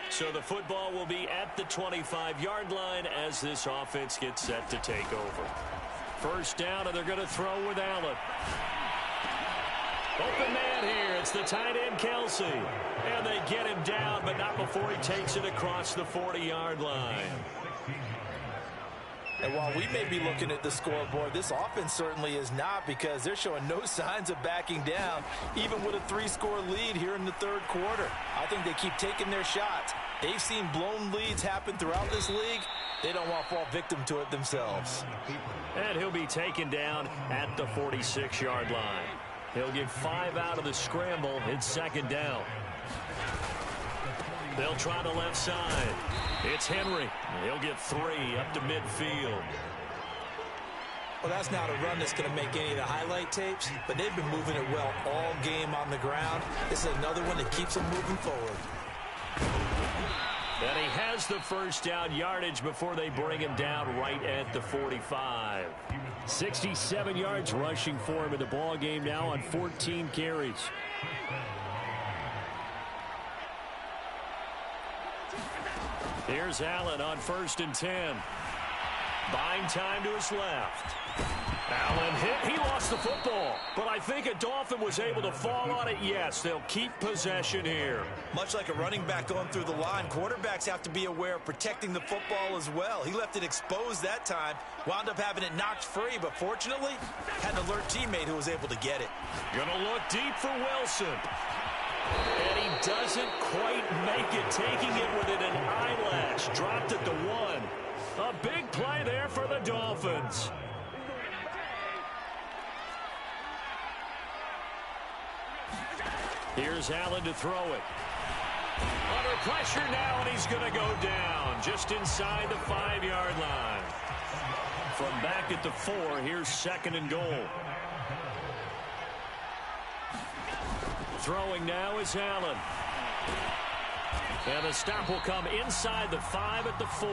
A: So the football will be at the 25-yard line as this offense gets set to take over. 1st down, and they're going to throw with Allen. Open man here. It's the tight end, Kelce. And they get him down, but not before he takes it across the 40-yard line.
B: And while we may be looking at the scoreboard, this offense certainly is not, because they're showing no signs of backing down, even with a 3-score lead here in the third quarter. I think they keep taking their shots. They've seen blown leads happen throughout this league. They don't want to fall victim to it themselves.
C: And he'll be taken down at the 46-yard line. He'll get 5 out of the scramble. It's second down. They'll try the left side. It's Henry. He'll get 3 up to midfield.
B: Well, that's not a run that's going to make any of the highlight tapes, but they've been moving it well all game on the ground. This is another one that keeps them moving forward.
C: And he has the first down yardage before they bring him down right at the 45. 67 yards rushing for him in the ball game now on 14 carries. Here's Allen on 1st and 10. Buying time to his left. Allen hit. He lost the football. But I think a Dolphin was able to fall on it. Yes, they'll keep possession here.
B: Much like a running back going through the line, quarterbacks have to be aware of protecting the football as well. He left it exposed that time. Wound up having it knocked free, but fortunately, had an alert teammate who was able to get it.
C: Gonna look deep for Wilson. And he doesn't quite make it, taking it within an eyelash. Dropped it to 1. A big play there for the Dolphins. Here's Allen to throw it. Under pressure now, and he's going to go down just inside the 5-yard line. From back at the 4, here's 2nd and goal. Throwing now is Allen. And the stop will come inside the 5 at the 4.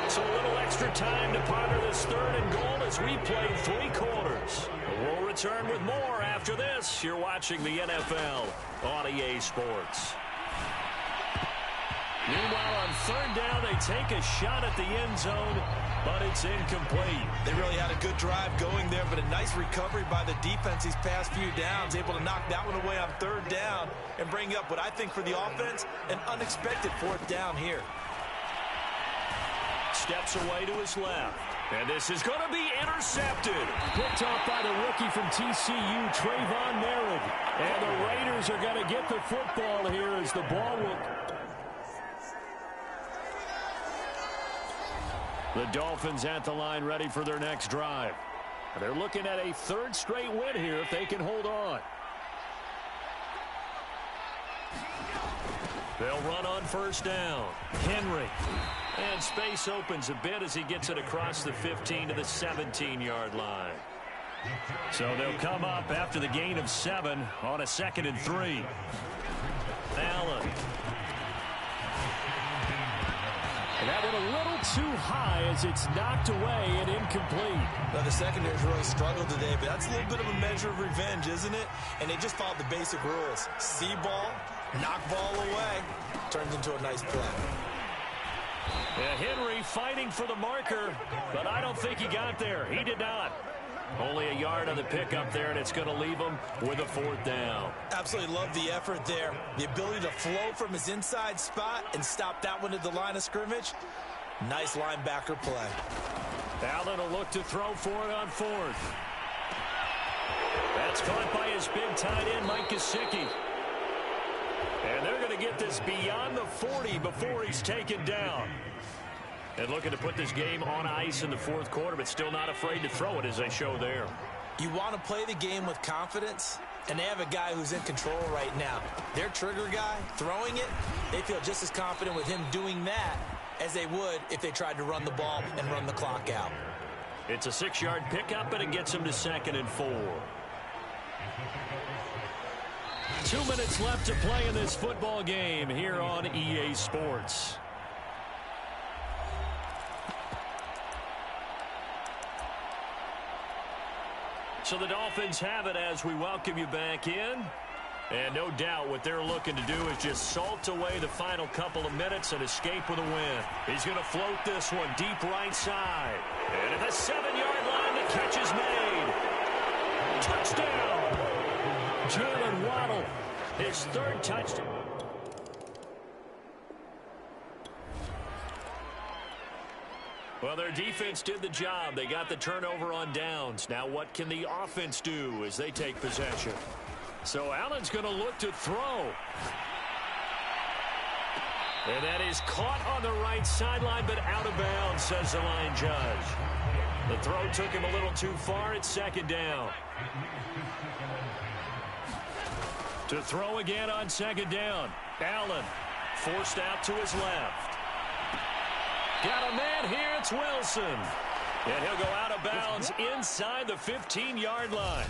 C: So a little extra time to ponder this 3rd and goal as we play 3 quarters. We'll return with more after this. You're watching the NFL on EA Sports. Meanwhile, on 3rd down, they take a shot at the end zone, but it's incomplete.
B: They really had a good drive going there, but a nice recovery by the defense these past few downs, able to knock that one away on 3rd down and bring up what I think for the offense, an unexpected 4th down here.
C: Steps away to his left. And this is going to be intercepted. Picked off by the rookie from TCU, Trayvon Merritt. And the Raiders are going to get the football here as the ball will... The Dolphins at the line ready for their next drive. They're looking at a 3rd straight win here if they can hold on. They'll run on 1st down. Henry. And space opens a bit as he gets it across the 15 to the 17-yard line. So they'll come up after the gain of 7 on a 2nd and 3. Allen. And that one a little too high as it's knocked away and incomplete.
B: Now, the secondary's really struggled today, but that's a little bit of a measure of revenge, isn't it? And they just followed the basic rules. See ball, knock ball away, turns into a nice play.
C: Henry fighting for the marker, but I don't think he got there. He did not. Only a yard on the pickup there, and it's going to leave him with a 4th down.
B: Absolutely love the effort there. The ability to flow from his inside spot and stop that one at the line of scrimmage. Nice linebacker play.
C: Allen will look to throw for it on 4th. That's caught by his big tight end, Mike Gesicki. And they're going to get this beyond the 40 before he's taken down. And looking to put this game on ice in the 4th quarter, but still not afraid to throw it as they show there.
B: You want to play the game with confidence, and they have a guy who's in control right now. Their trigger guy, throwing it, they feel just as confident with him doing that as they would if they tried to run the ball and run the clock out.
C: It's a 6-yard pickup, and it gets him to 2nd and 4. 2 minutes left to play in this football game here on EA Sports. So the Dolphins have it as we welcome you back in. And no doubt what they're looking to do is just salt away the final couple of minutes and escape with a win. He's going to float this one deep right side. And at the 7-yard line, the catch is made. Touchdown! Jalen Waddle, his 3rd touchdown.
A: Well, their defense did the job. They got the turnover on downs. Now what can the offense do as they take possession? So Allen's going to look to throw. And that is caught on the right sideline, but out of bounds, says the line judge. The throw took him a little too far. It's second down. To throw again on second down. Allen forced out to his left. Got a man here. It's Wilson. And he'll go out of bounds inside the 15-yard line.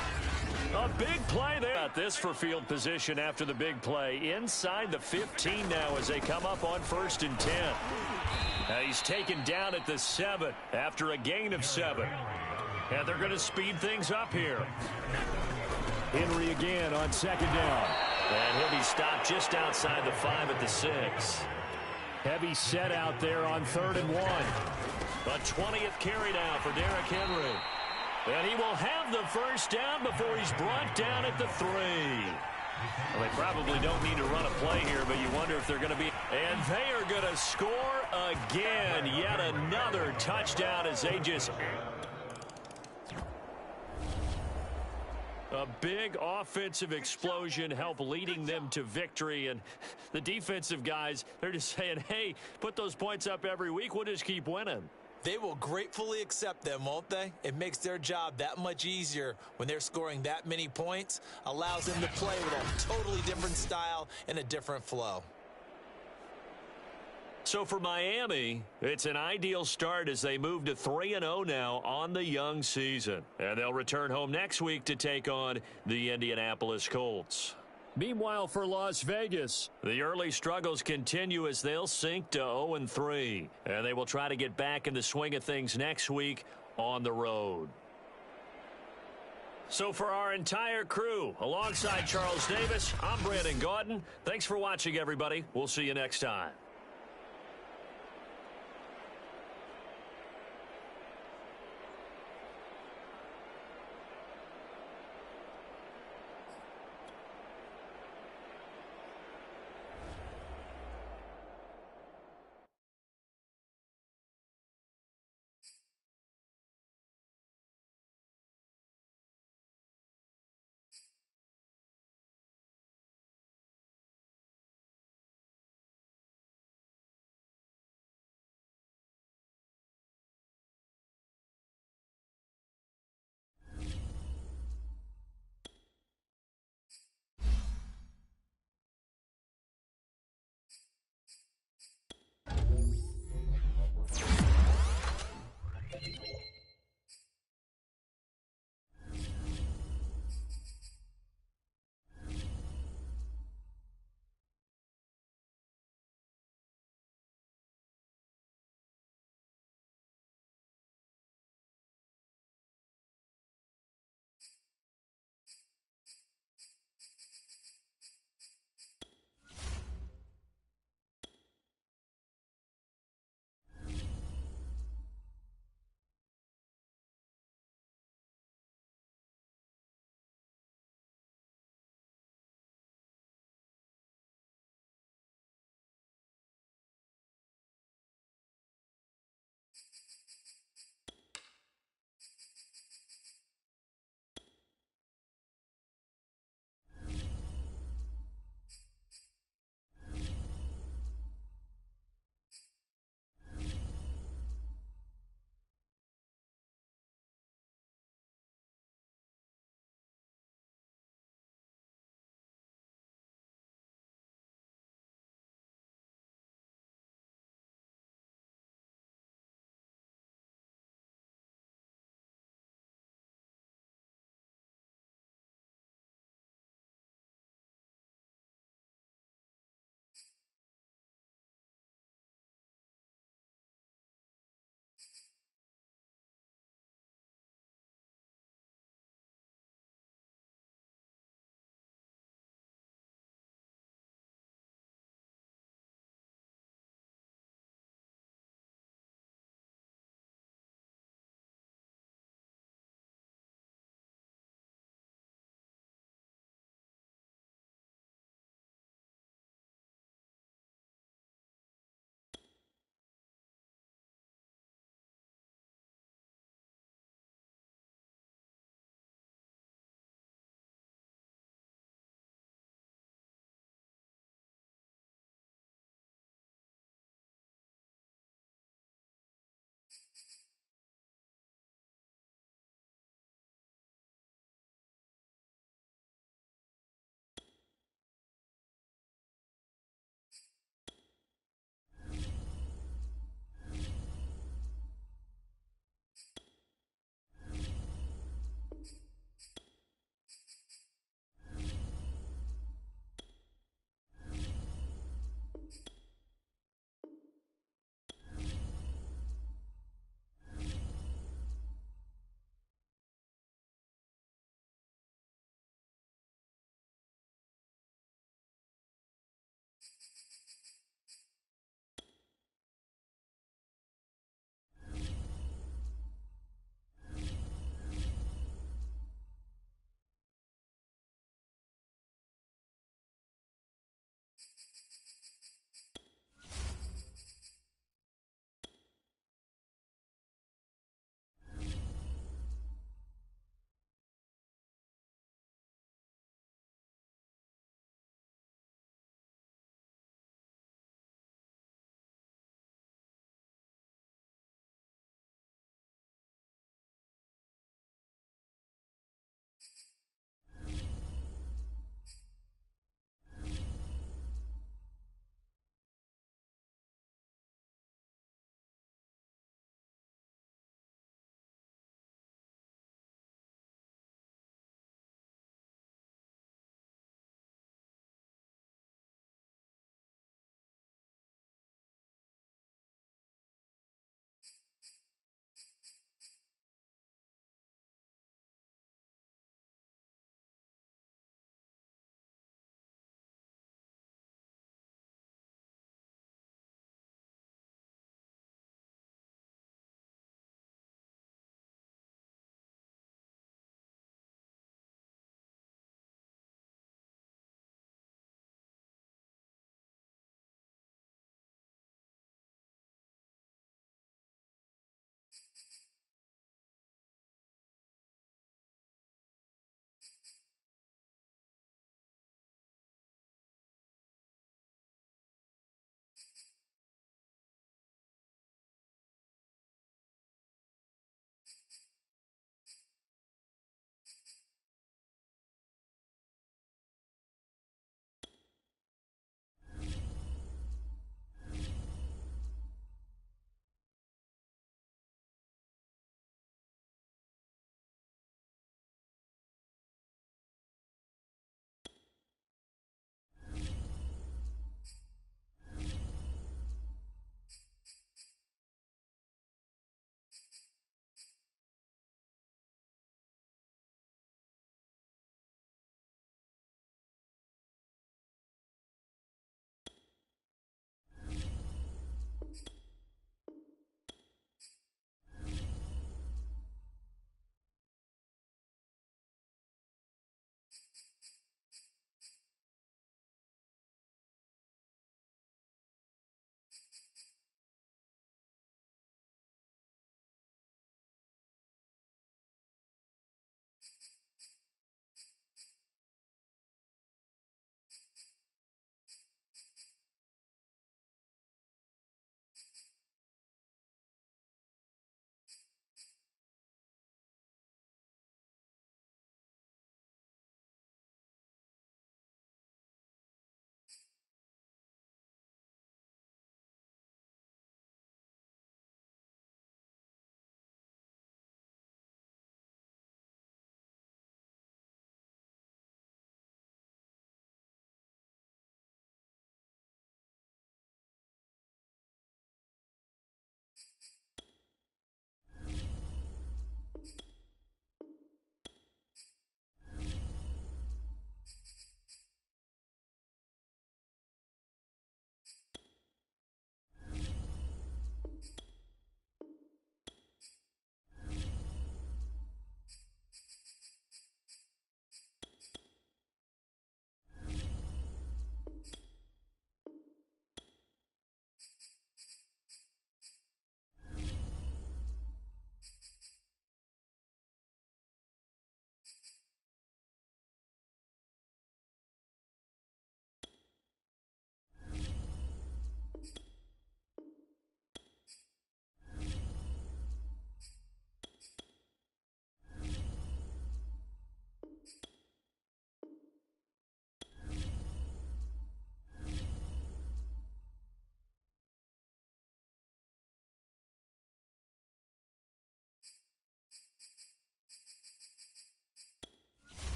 A: A big play there. Got this for field position after the big play. Inside the 15 now as they come up on 1st and 10. He's taken down at the 7 after a gain of 7. And they're going to speed things up here.
C: Henry again on second down.
A: And he'll be stopped just outside the 5 at the 6.
C: Heavy set out there on 3rd and 1.
A: A 20th carry now for Derrick Henry. And he will have the first down before he's brought down at the 3. Well, they probably don't need to run a play here, but you wonder if they're going to be. And they are going to score again. Yet another touchdown as they just. A big offensive explosion help leading them to victory. And the defensive guys, they're just saying, hey, put those points up every week. We'll just keep winning.
B: They will gratefully accept them, won't they? It makes their job that much easier when they're scoring that many points. Allows them to play with a totally different style and a different flow.
A: So for Miami, it's an ideal start as they move to 3-0 now on the young season. And they'll return home next week to take on the Indianapolis Colts.
C: Meanwhile, for Las Vegas,
A: the early struggles continue as they'll sink to 0-3. And they will try to get back in the swing of things next week on the road. So for our entire crew, alongside Charles Davis, I'm Brandon Gaudin. Thanks for watching, everybody. We'll see you next time.